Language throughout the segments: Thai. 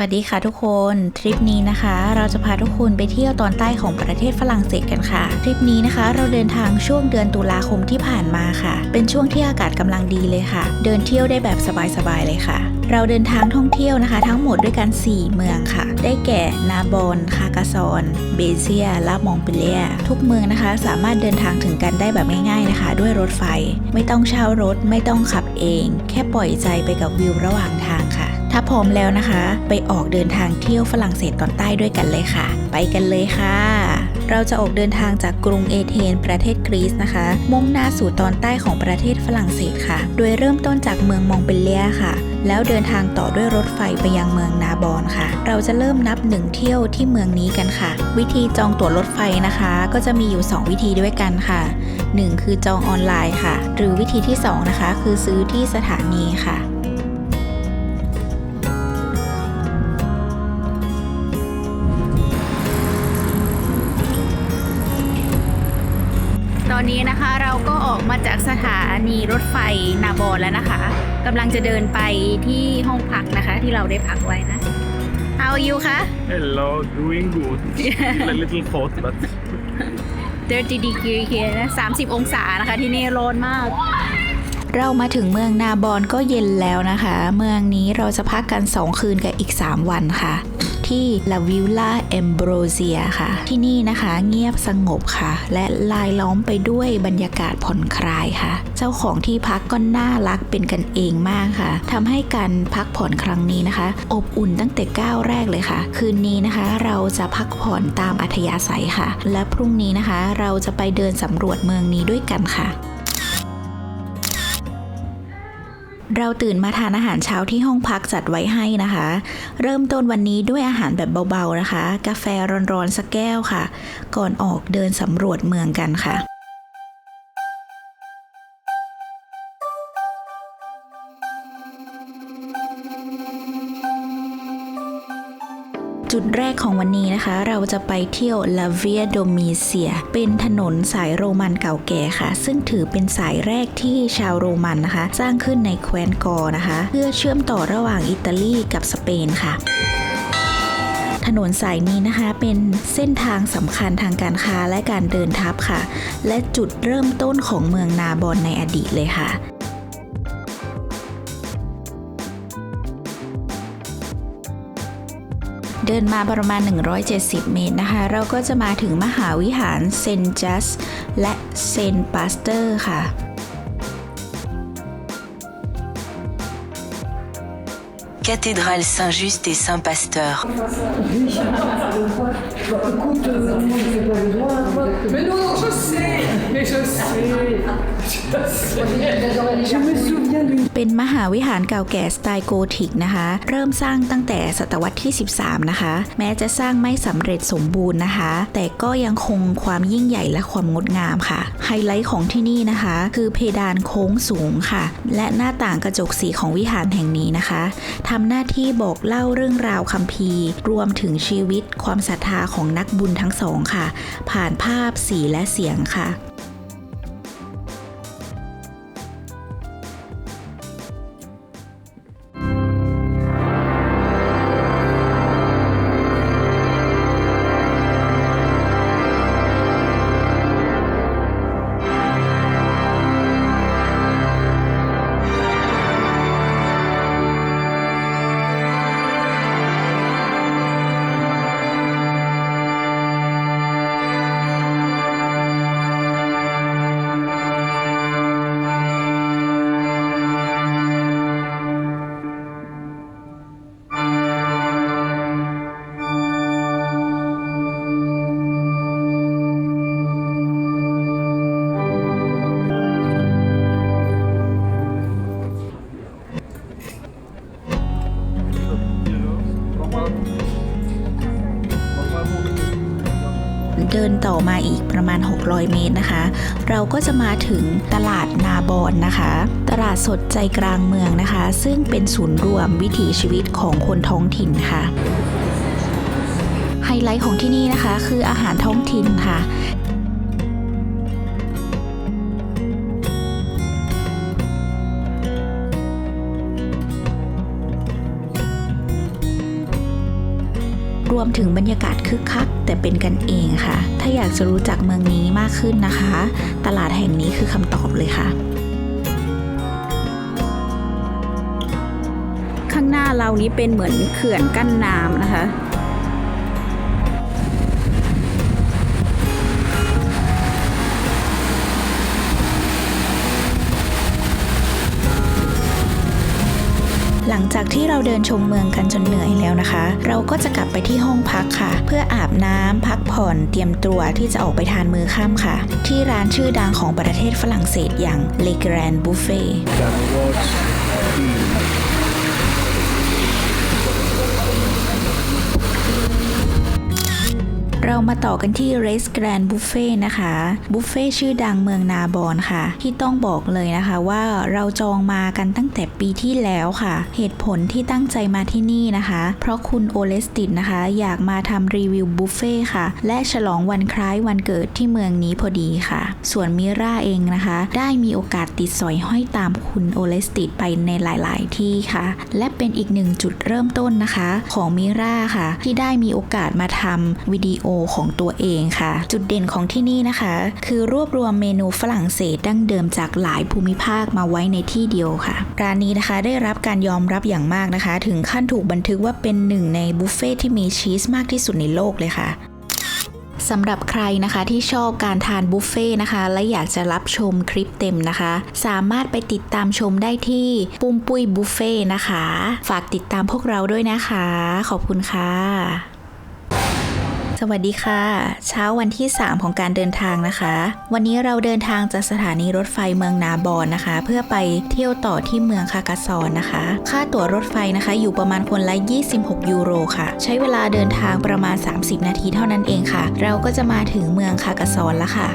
วัสดีค่ะทุกคนทริปนี้นะคะเราจะพาทุกคนไปเที่ยวตอนใต้ของประเทศฝรั่งเศสกันค่ะทริปนี้นะคะเราเดินทางช่วงเดือนตุลาคมที่ผ่านมาค่ะเป็นช่วงที่อากาศกำลังดีเลยค่ะเดินเที่ยวได้แบบสบายๆเลยค่ะเราเดินทางท่องเที่ยวนะคะทั้งหมดด้วยกัน4เมืองค่ะได้แก่นาบอนคากาซอนเบเซียและมองเปเลียทุกเมืองนะคะสามารถเดินทางถึงกันได้แบบง่ายๆนะคะด้วยรถไฟไม่ต้องเช่ารถไม่ต้องขับเองแค่ปล่อยใจไปกับวิวระหว่างทางค่ะถ้าพร้อมแล้วนะคะไปออกเดินทางเที่ยวฝรั่งเศสตอนใต้ด้วยกันเลยค่ะไปกันเลยค่ะเราจะออกเดินทางจากกรุงเอเธนประเทศกรีซนะคะมุ่งหน้าสู่ตอนใต้ของประเทศฝรั่งเศสค่ะโดยเริ่มต้นจากเมืองมองเปเลียค่ะแล้วเดินทางต่อด้วยรถไฟไปยังเมืองนาบอนค่ะเราจะเริ่มนับ1เที่ยวที่เมืองนี้กันค่ะวิธีจองตั๋วรถไฟนะคะก็จะมีอยู่2วิธีด้วยกันค่ะ1คือจองออนไลน์ค่ะหรือวิธีที่2นะคะคือซื้อที่สถานีค่ะตอนนี้นะคะเราก็ออกมาจากสถานีรถไฟนาบอนแล้วนะคะกำลังจะเดินไปที่ห้องพักนะคะที่เราได้พักไว้นะ How are you คะ Hello, doing good. A little hot, but 30 degree here นะ30 องศานะคะที่นี่ร้อนมากเรามาถึงเมืองนาบอนก็เย็นแล้วนะคะเมืองนี้เราจะพักกัน2คืนกับอีก3วันค่ะที่ La Villa Ambrosia ค่ะที่นี่นะคะเงียบสงบค่ะและลายล้อมไปด้วยบรรยากาศผ่อนคลายค่ะเจ้าของที่พักก็น่ารักเป็นกันเองมากค่ะทำให้การพักผ่อนครั้งนี้นะคะอบอุ่นตั้งแต่ก้าวแรกเลยค่ะคืนนี้นะคะเราจะพักผ่อนตามอัธยาศัยค่ะและพรุ่งนี้นะคะเราจะไปเดินสำรวจเมืองนี้ด้วยกันค่ะเราตื่นมาทานอาหารเช้าที่ห้องพักจัดไว้ให้นะคะเริ่มต้นวันนี้ด้วยอาหารแบบเบาๆนะคะกาแฟร้อนๆสักแก้วค่ะก่อนออกเดินสำรวจเมืองกันค่ะจุดแรกของวันนี้นะคะเราจะไปเที่ยว La Via Domizia เป็นถนนสายโรมันเก่าแก่ค่ะซึ่งถือเป็นสายแรกที่ชาวโรมันนะคะสร้างขึ้นในแคว้นกอร์นะคะเพื่อเชื่อมต่อระหว่างอิตาลีกับสเปนค่ะถนนสายนี้นะคะเป็นเส้นทางสำคัญทางการค้าและการเดินทัพค่ะและจุดเริ่มต้นของเมืองนาบอนในอดีตเลยค่ะเดินมาประมาณ170 เมตรนะคะเราก็จะมาถึงมหาวิหารเซนต์จัสและเซนต์ปาสเตอร์ค่ะ Cathédrale Saint-Just et Saint-Pasteur. Mais non, je sais, mais je sais. Je me souviens d'une เป็นมหาวิหารเก่าแก่สไตล์โกธิกนะคะเริ่มสร้างตั้งแต่ศตวรรษที่13นะคะแม้จะสร้างไม่สำเร็จสมบูรณ์นะคะแต่ก็ยังคงความยิ่งใหญ่และความงดงามค่ะไฮไลท์ของที่นี่นะคะคือเพดานโค้งสูงค่ะและหน้าต่างกระจกสีของวิหารแห่งนี้นะคะทำหน้าที่บอกเล่าเรื่องราวคัมภีร์รวมถึงชีวิตความศรัทธาของนักบุญทั้งสองค่ะผ่านภาพสีและเสียงค่ะเดินต่อมาอีกประมาณ600 เมตรนะคะเราก็จะมาถึงตลาดนาบอนนะคะตลาดสดใจกลางเมืองนะคะซึ่งเป็นศูนย์รวมวิถีชีวิตของคนท้องถิ่นค่ะไฮไลท์ของที่นี่นะคะคืออาหารท้องถิ่นค่ะ ท รวมถึงบรรยากาศคึกคักแต่เป็นกันเองค่ะถ้าอยากจะรู้จักเมืองนี้มากขึ้นนะคะตลาดแห่งนี้คือคำตอบเลยค่ะข้างหน้าเรานี้เป็นเหมือนเขื่อนกั้นน้ำนะคะหลังจากที่เราเดินชมเมืองกันจนเหนื่อยแล้วนะคะเราก็จะกลับไปที่ห้องพักค่ะเพื่ออาบน้ำพักผ่อนเตรียมตัวที่จะออกไปทานมื้อค่ำค่ะที่ร้านชื่อดังของประเทศฝรั่งเศสอย่าง Le Grand Buffetเรามาต่อกันที่ Res Grand Buffet นะคะบุฟเฟ่ชื่อดังเมืองนาบอนค่ะที่ต้องบอกเลยนะคะว่าเราจองมากันตั้งแต่ปีที่แล้วค่ะเหตุผลที่ตั้งใจมาที่นี่นะคะเพราะคุณโอเลสตินนะคะอยากมาทำรีวิวบุฟเฟ่ค่ะและฉลองวันคล้ายวันเกิดที่เมืองนี้พอดีค่ะส่วนมิราเองนะคะได้มีโอกาสติดสอยห้อยตามคุณโอเลสตินไปในหลายๆที่ค่ะและเป็นอีกหนึ่งจุดเริ่มต้นนะคะของมิราค่ะที่ได้มีโอกาสมาทำวิดีโอของตัวเองค่ะจุดเด่นของที่นี่นะคะคือรวบรวมเมนูฝรั่งเศสดั้งเดิมจากหลายภูมิภาคมาไว้ในที่เดียวค่ะร้านนี้นะคะได้รับการยอมรับอย่างมากนะคะถึงขั้นถูกบันทึกว่าเป็นหนึ่งในบุฟเฟ่ที่มีชีสมากที่สุดในโลกเลยค่ะสำหรับใครนะคะที่ชอบการทานบุฟเฟ่นะคะและอยากจะรับชมคลิปเต็มนะคะสามารถไปติดตามชมได้ที่ปุ้มปุ้ยบุฟเฟ่นะคะฝากติดตามพวกเราด้วยนะคะขอบคุณค่ะสวัสดีค่ะเช้าวันที่3ของการเดินทางนะคะวันนี้เราเดินทางจากสถานีรถไฟเมืองนาบอนนะคะเพื่อไปเที่ยวต่อที่เมืองคากาซอนนะคะค่าตั๋วรถไฟนะคะอยู่ประมาณคนละ26 ยูโรค่ะใช้เวลาเดินทางประมาณ30 นาทีเท่านั้นเองค่ะเราก็จะมาถึงเมืองคากาซอนแล้วค่ะ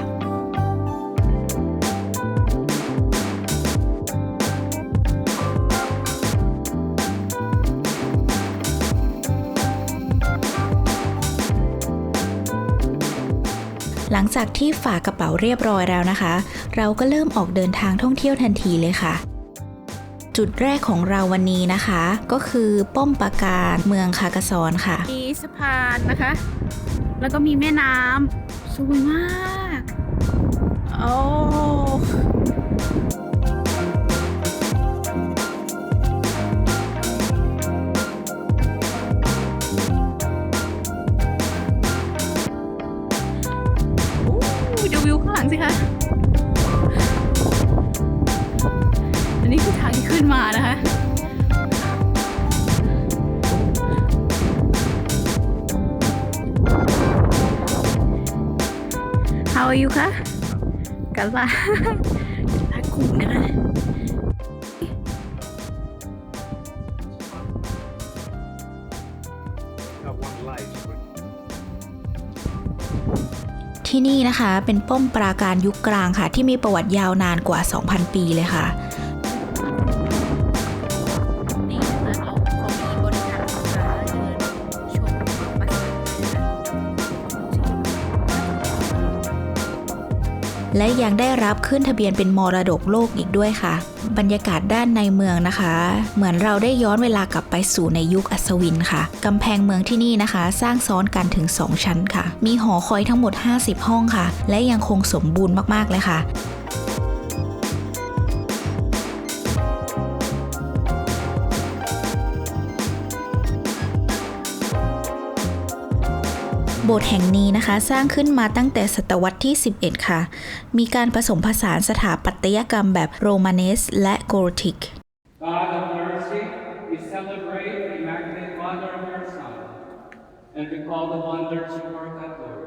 หลังจากที่ฝากกระเป๋าเรียบร้อยแล้วนะคะเราก็เริ่มออกเดินทางท่องเที่ยวทันทีเลยค่ะจุดแรกของเราวันนี้นะคะก็คือป้อมปราการเมืองคากาซอนค่ะมีสะพานนะคะแล้วก็มีแม่น้ำสวยมากโอ้ดูวิวข้างหลังสิคะอันนี้คือทางที่ขึ้นมานะคะ How are you คะกันละทักกลุ่มกันนะที่นี่นะคะเป็นป้อมปราการยุคกลางค่ะที่มีประวัติยาวนานกว่า 2,000 ปีเลยค่ะนี่นะคะเขามีบริการลูกค้าเดินชมปราสาทและยังได้รับขึ้นทะเบียนเป็นมรดกโลกอีกด้วยค่ะบรรยากาศด้านในเมืองนะคะเหมือนเราได้ย้อนเวลากลับไปสู่ในยุคอัศวินค่ะกำแพงเมืองที่นี่นะคะสร้างซ้อนกันถึง2ชั้นค่ะมีหอคอยทั้งหมด50ห้องค่ะและยังคงสมบูรณ์มากๆเลยค่ะโบสถ์แห่งนี้นะคะสร้างขึ้นมาตั้งแต่ศตวรรษที่11ค่ะมีการผสมผสานสถาปัตยกรรมแบบโรมาเนสและโกธิก God of mercy, we celebrate the Immaculate Mother of your Son and recall the wonders of her Lord.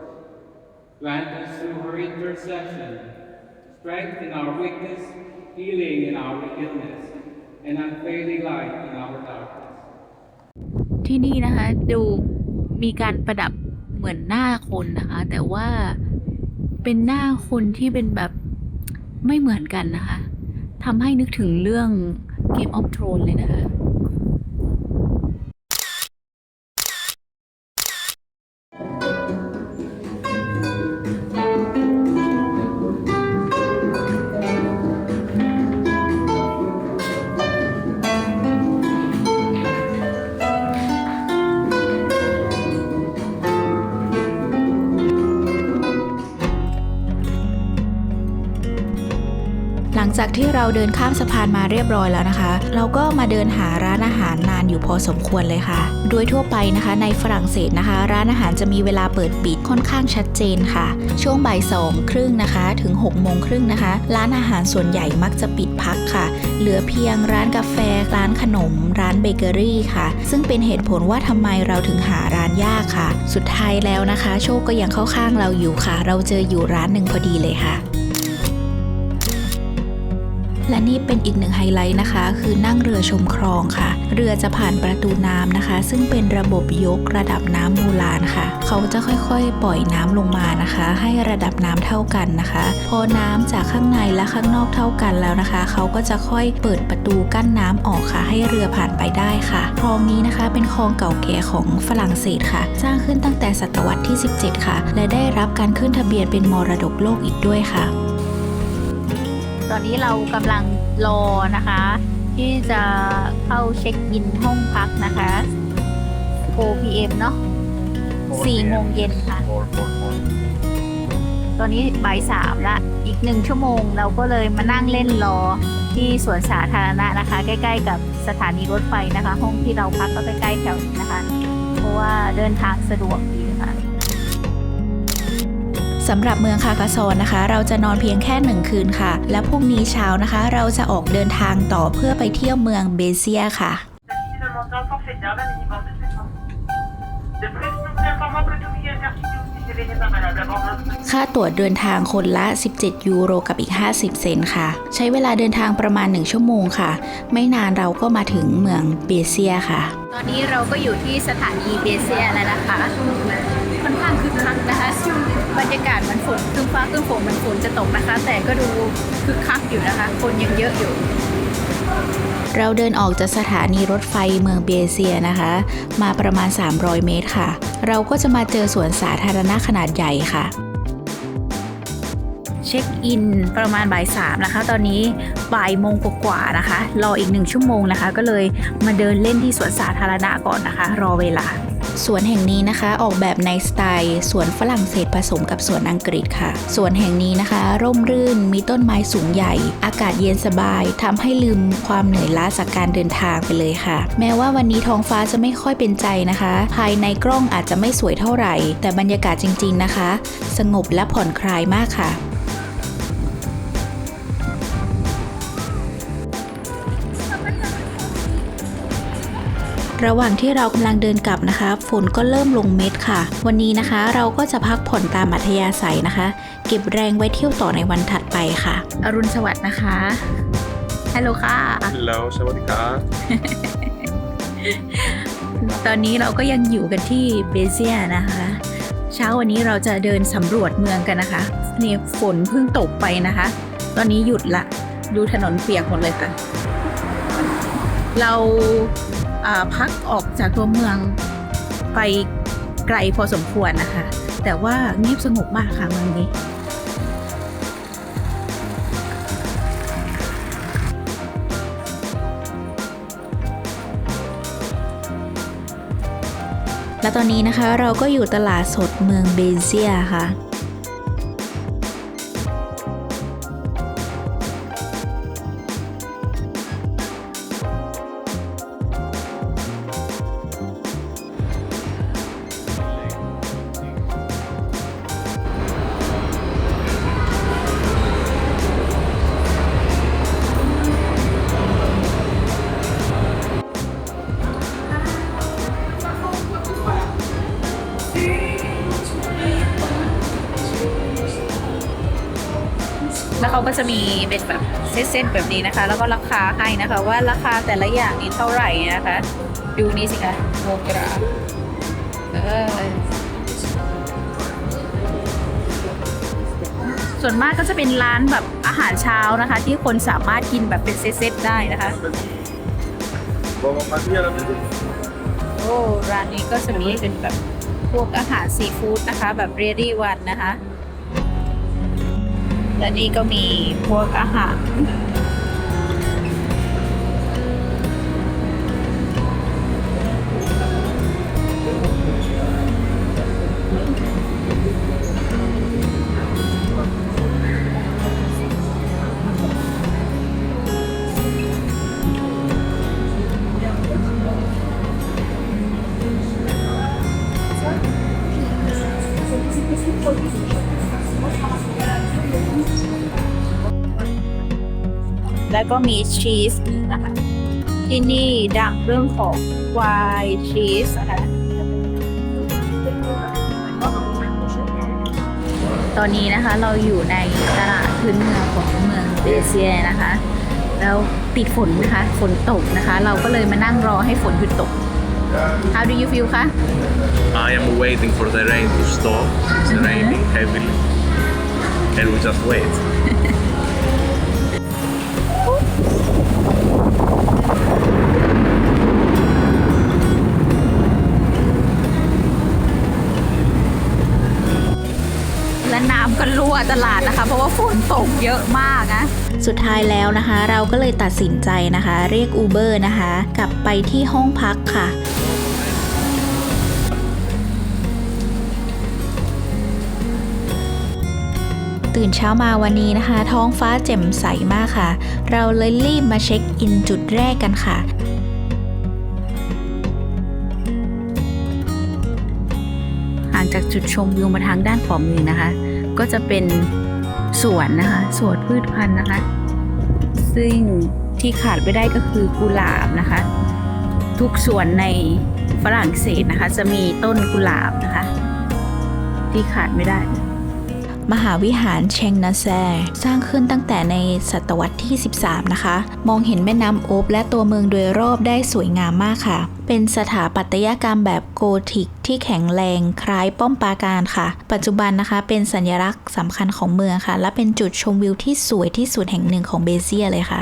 Grant us through her intercession strength in our weakness, healing in our illness, and unfailing light in our darkness. ที่นี่นะคะดูมีการประดับเหมือนหน้าคนนะคะแต่ว่าเป็นหน้าคนที่เป็นแบบไม่เหมือนกันนะคะทำให้นึกถึงเรื่อง Game of Thrones เลยนะคะ จากที่เราเดินข้ามสะพานมาเรียบร้อยแล้วนะคะเราก็มาเดินหาร้านอาหารนานอยู่พอสมควรเลยค่ะโดยทั่วไปนะคะในฝรั่งเศสนะคะร้านอาหารจะมีเวลาเปิดปิดค่อนข้างชัดเจนค่ะช่วงบ่าย2:30นะคะถึง18:30นะคะร้านอาหารส่วนใหญ่มักจะปิดพักค่ะเหลือเพียงร้านกาแฟร้านขนมร้านเบเกอรี่ค่ะซึ่งเป็นเหตุผลว่าทำไมเราถึงหาร้านยากค่ะสุดท้ายแล้วนะคะโชคก็ยังเข้าข้างเราอยู่ค่ะเราเจออยู่ร้านหนึ่งพอดีเลยค่ะและนี่เป็นอีกหนึ่งไฮไลท์นะคะคือนั่งเรือชมคลองค่ะเรือจะผ่านประตูน้ำนะคะซึ่งเป็นระบบยกระดับน้ำโบราณค่ะเขาจะค่อยๆปล่อยน้ำลงมานะคะให้ระดับน้ำเท่ากันนะคะพอน้ำจากข้างในและข้างนอกเท่ากันแล้วนะคะเขาก็จะค่อยเปิดประตูกั้นน้ำออกค่ะให้เรือผ่านไปได้ค่ะคลองนี้นะคะเป็นคลองเก่าแก่ของฝรั่งเศสค่ะสร้างขึ้นตั้งแต่ศตวรรษที่17ค่ะและได้รับการขึ้นทะเบียนเป็นมรดกโลกอีกด้วยค่ะตอนนี้เรากำลังรอนะคะที่จะเข้าเช็คอินห้องพักนะคะ4 PM เนาะ4 โมงเย็นค่ะตอนนี้บ่าย 3ละอีก1 ชั่วโมงเราก็เลยมานั่งเล่นรอที่สวนสาธารณะนะคะใกล้ๆกับสถานีรถไฟนะคะห้องที่เราพักก็ใกล้ๆแถวนี้นะคะเพราะว่าเดินทางสะดวกดีค่ะสำหรับเมืองคาร์คาซอนนะคะเราจะนอนเพียงแค่1 คืนค่ะและพรุ่งนี้เช้านะคะเราจะออกเดินทางต่อเพื่อไปเที่ยวเมืองเบเซียค่ะค่าตั๋วเดินทางคนละ17 ยูโรกับอีก50 เซนต์ค่ะใช้เวลาเดินทางประมาณ1 ชั่วโมงค่ะไม่นานเราก็มาถึงเมืองเบเซียค่ะตอนนี้เราก็อยู่ที่สถานีเบเซียแล้วนะคะค่อนข้างคึกคักนะคะบรรยากาศมันฝนครึ้มฟ้าครึ้มฝนมันฝนจะตกนะคะแต่ก็ดูคึกคักอยู่นะคะคนยังเยอะอยู่เราเดินออกจากสถานีรถไฟเมืองเบเซียนะคะมาประมาณ300 เมตรค่ะเราก็จะมาเจอสวนสาธารณะขนาดใหญ่ค่ะเช็คอินประมาณบ่าย 3นะคะตอนนี้บ่ายโมงกว่าๆนะคะรออีก1 ชั่วโมงนะคะก็เลยมาเดินเล่นที่สวนสาธารณะก่อนนะคะรอเวลาสวนแห่งนี้นะคะออกแบบในสไตล์สวนฝรั่งเศสผสมกับสวนอังกฤษค่ะสวนแห่งนี้นะคะร่มรื่นมีต้นไม้สูงใหญ่อากาศเย็นสบายทำให้ลืมความเหนื่อยล้าจากการเดินทางไปเลยค่ะแม้ว่าวันนี้ท้องฟ้าจะไม่ค่อยเป็นใจนะคะภายในกล้องอาจจะไม่สวยเท่าไหร่แต่บรรยากาศจริงๆนะคะสงบและผ่อนคลายมากค่ะระหว่างที่เรากำลังเดินกลับนะคะฝนก็เริ่มลงเม็ดค่ะวันนี้นะคะเราก็จะพักผ่อนตามอัธยาศัยนะคะเก็บแรงไว้เที่ยวต่อในวันถัดไปค่ะอรุณสวัสดิ์นะคะฮัลโหลค่ะฮัลโหลสวัสดีครับ ตอนนี้เราก็ยังอยู่กันที่เบเซียนะคะเช้าวันนี้เราจะเดินสำรวจเมืองกันนะคะนี่ฝนเพิ่งตกไปนะคะตอนนี้หยุดละดูถนนเปียกหมดเลยค่ะเราพักออกจากตัวเมืองไปไกลพอสมควรนะคะแต่ว่าเงียบสงบมากค่ะเมืองนี้และตอนนี้นะคะเราก็อยู่ตลาดสดเมืองเบเซียค่ะแล้วเขาก็จะมีเป็นแบบเส้นๆแบบนี้นะคะแล้วก็ราคาให้นะคะว่าราคาแต่ละอย่างนี้เท่าไหร่นะคะดูนี่สิคะโมกราส่วนมากก็จะเป็นร้านแบบอาหารเช้านะคะที่คนสามารถกินแบบเป็นเซตๆได้นะคะโอ้ร้านนี้ก็จะมีเป็นแบบพวกอาหารซีฟู้ดนะคะแบบเรดี้วันนะคะและนี่ก็มีพวกอาหาร แล้วก็มีชีสนะคะที่นี่ดังเรื่องของไวน์ชีสนะคะตอนนี้นะคะเราอยู่ในตลาดพื้นเมืองของเมืองเบเซียนะคะแล้วติดฝนนะคะฝนตกนะคะเราก็เลยมานั่งรอให้ฝนหยุดตก How do you feel คะ I am waiting for the rain to stop. It's raining heavily. And we just wait. และน้ำก็รั่วตลาดนะคะเพราะว่าฝนตกเยอะมากนะ สุดท้ายแล้วนะคะเราก็เลยตัดสินใจนะคะเรียก Uber นะคะกลับไปที่ห้องพักค่ะตื่นเช้ามาวันนี้นะคะท้องฟ้าแจ่มใสมากค่ะเราเลยรีบมาเช็คอินจุดแรกกันค่ะห่างจากจุดชมวิวมาทางด้านขวามือนะคะก็จะเป็นสวนนะคะสวนพืชพันธุ์นะคะซึ่งที่ขาดไม่ได้ก็คือกุหลาบนะคะทุกสวนในฝรั่งเศสนะคะจะมีต้นกุหลาบนะคะที่ขาดไม่ได้มหาวิหารเชงนาแซสร้างขึ้นตั้งแต่ในศตวรรษที่ 13 นะคะมองเห็นแม่น้ำโอบและตัวเมืองโดยรอบได้สวยงามมากค่ะเป็นสถาปัตยกรรมแบบโกธิกที่แข็งแรงคล้ายป้อมปราการค่ะปัจจุบันนะคะเป็นสัญลักษณ์สำคัญของเมืองค่ะและเป็นจุดชมวิวที่สวยที่สุดแห่งหนึ่งของเบเซียเลยค่ะ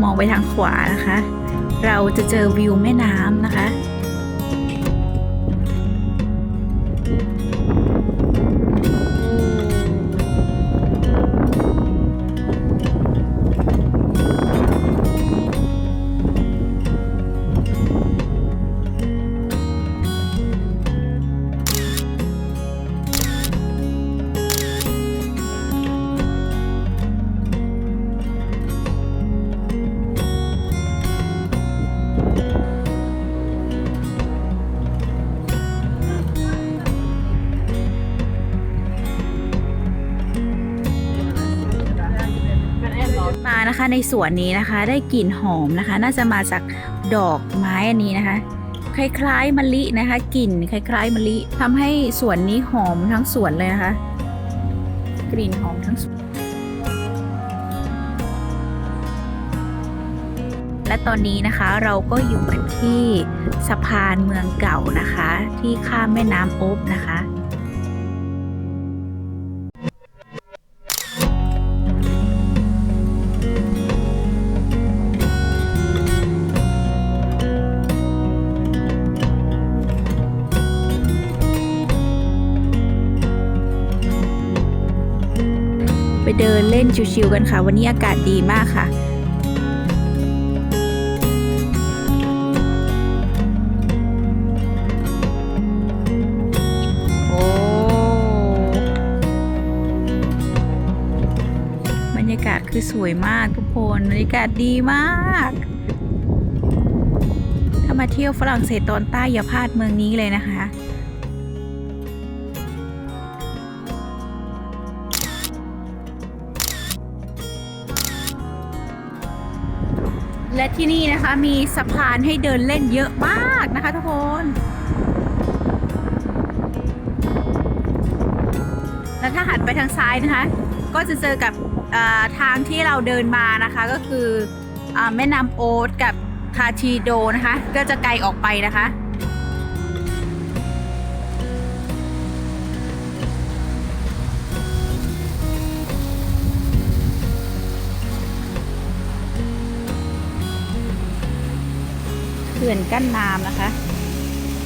มองไปทางขวานะคะเราจะเจอวิวแม่น้ำนะคะมานะคะในสวนนี้นะคะได้กลิ่นหอมนะคะน่าจะมาจากดอกไม้อันนี้นะคะคล้ายๆมะลินะคะกลิ่นคล้ายๆมะลิทำให้สวนนี้หอมทั้งสวนเลยนะคะกลิ่นหอมทั้งสวนและตอนนี้นะคะเราก็อยู่กันที่สะพานเมืองเก่านะคะที่ข้ามแม่น้ำโอบนะคะไปเดินเล่นชิวๆกันค่ะวันนี้อากาศดีมากค่ะโอ้บรรยากาศคือสวยมากทุกคนบรรยากาศดีมากถ้ามาเที่ยวฝรั่งเศสตอนใต้อย่าพลาดเมืองนี้เลยนะคะและที่นี่นะคะมีสะพานให้เดินเล่นเยอะมากนะคะทุกคนและ ถ้าหันไปทางซ้ายนะคะ ก็จะเจอกับทางที่เราเดินมานะคะก็คือแม่น้ำโอ๊ตกับคาทีโดนะคะ ก็จะไกลออกไปนะคะเขื่อนกั้นน้ำนะคะ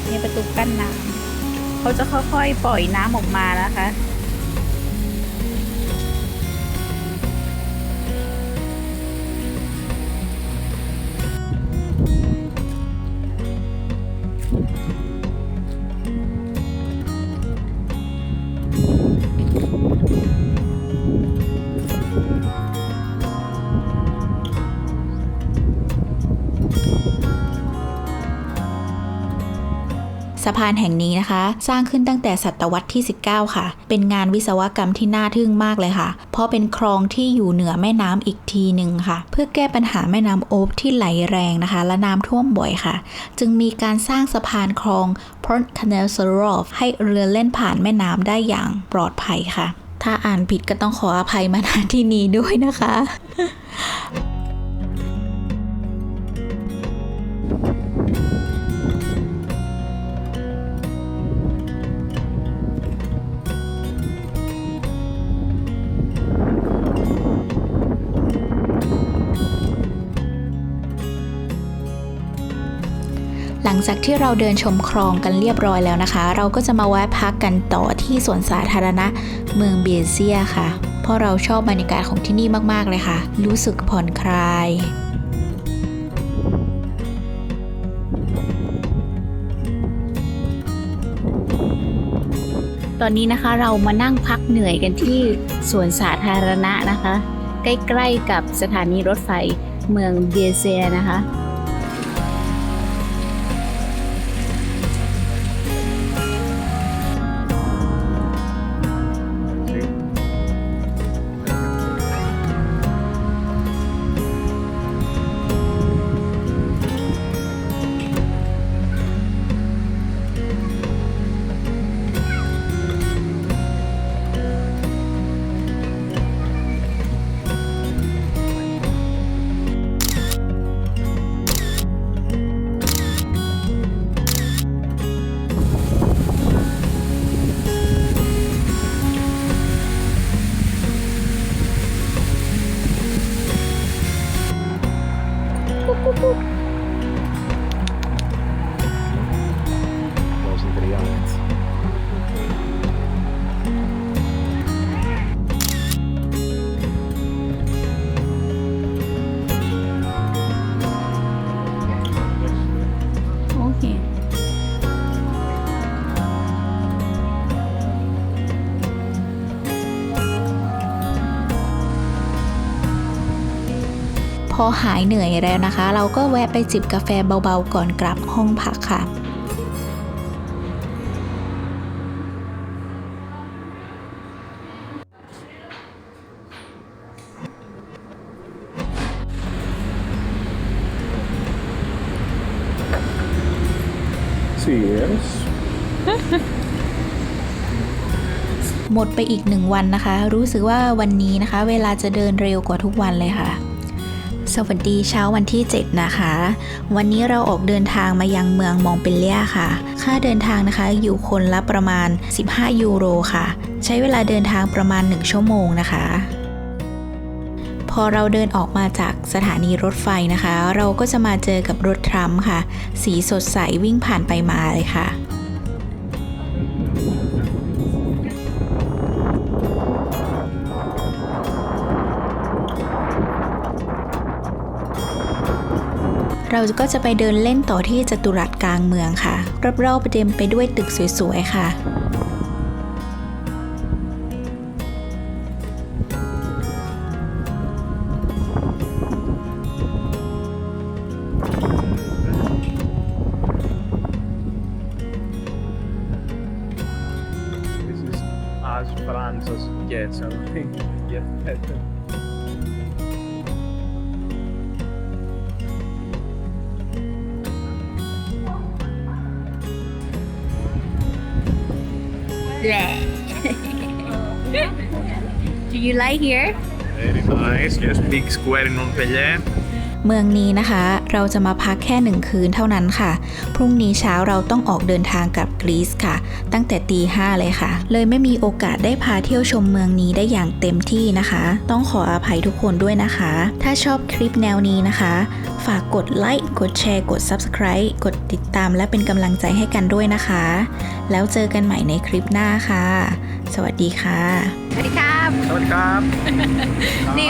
นี่ประตูกั้นน้ำเขาจะค่อยๆปล่อยน้ำออกมานะคะ สะพานแห่งนี้นะคะสร้างขึ้นตั้งแต่ศตวรรษที่ 19 ค่ะ เป็นงานวิศวกรรมที่น่าทึ่งมากเลยค่ะ เพราะเป็นคลองที่อยู่เหนือแม่น้ำอีกทีหนึ่งค่ะ เพื่อแก้ปัญหาแม่น้ำโอ๊บที่ไหลแรงนะคะและน้ำท่วมบ่อยค่ะ จึงมีการสร้างสะพานคลอง Port Canal Surround ให้เรือเล่นผ่านแม่น้ำได้อย่างปลอดภัยค่ะ ถ้าอ่านผิดก็ต้องขออภัยมาณที่นี้ด้วยนะคะ หลังจากที่เราเดินชมคลองกันเรียบร้อยแล้วนะคะเราก็จะมาแวะพักกันต่อที่สวนสาธารณะเมืองเบียเซียค่ะเพราะเราชอบบรรยากาศของที่นี่มากๆเลยค่ะรู้สึกผ่อนคลายตอนนี้นะคะเรามานั่งพักเหนื่อยกันที่สวนสาธารณะนะคะใกล้ๆกับสถานีรถไฟเมืองเบียเซียนะคะ โอเคพอหายเหนื่อยแล้วนะคะ เราก็แวะไปจิบกาแฟเบาๆก่อนกลับห้องพักค่ะ Cheers. หมดไปอีก1 วันนะคะ รู้สึกว่าวันนี้นะคะเวลาจะเดินเร็วกว่าทุกวันเลยค่ะ สวัสดีเช้าวันที่ 7 นะคะ วันนี้เราออกเดินทางมายังเมืองมองเปเลียค่ะ ค่าเดินทางนะคะอยู่คนละประมาณ15 ยูโรค่ะ ใช้เวลาเดินทางประมาณ1 ชั่วโมงนะคะพอเราเดินออกมาจากสถานีรถไฟนะคะ เราก็จะมาเจอกับรถทรัมป์ค่ะ สีสดใสวิ่งผ่านไปมาเลยค่ะ เราก็จะไปเดินเล่นต่อที่จัตุรัสกลางเมืองค่ะรอบๆเต็มไปด้วยตึกสวยๆค่ะ This is as France as it gets, I think. Yes, better. แหละ Do you like here? Very nice. Yes, big square in Montpellier. เมืองนี้นะคะ เราจะมาพักแค่1 คืนเท่านั้นค่ะ พรุ่งนี้เช้าเราต้องออกเดินทางกลับกรีซค่ะ ตั้งแต่ตี 5เลยค่ะ เลยไม่มีโอกาสได้พาเที่ยวชมเมืองนี้ได้อย่างเต็มที่นะคะ ต้องขออภัยทุกคนด้วยนะคะ ถ้าชอบคลิปแนวนี้นะคะ ฝากกดไลค์ กดแชร์ กด Subscribe กดติดตามและเป็นกำลังใจให้กันด้วยนะคะ แล้วเจอกันใหม่ในคลิปหน้าค่ะ สวัสดีค่ะ สวัสดีครับ Sawadee krap. นี่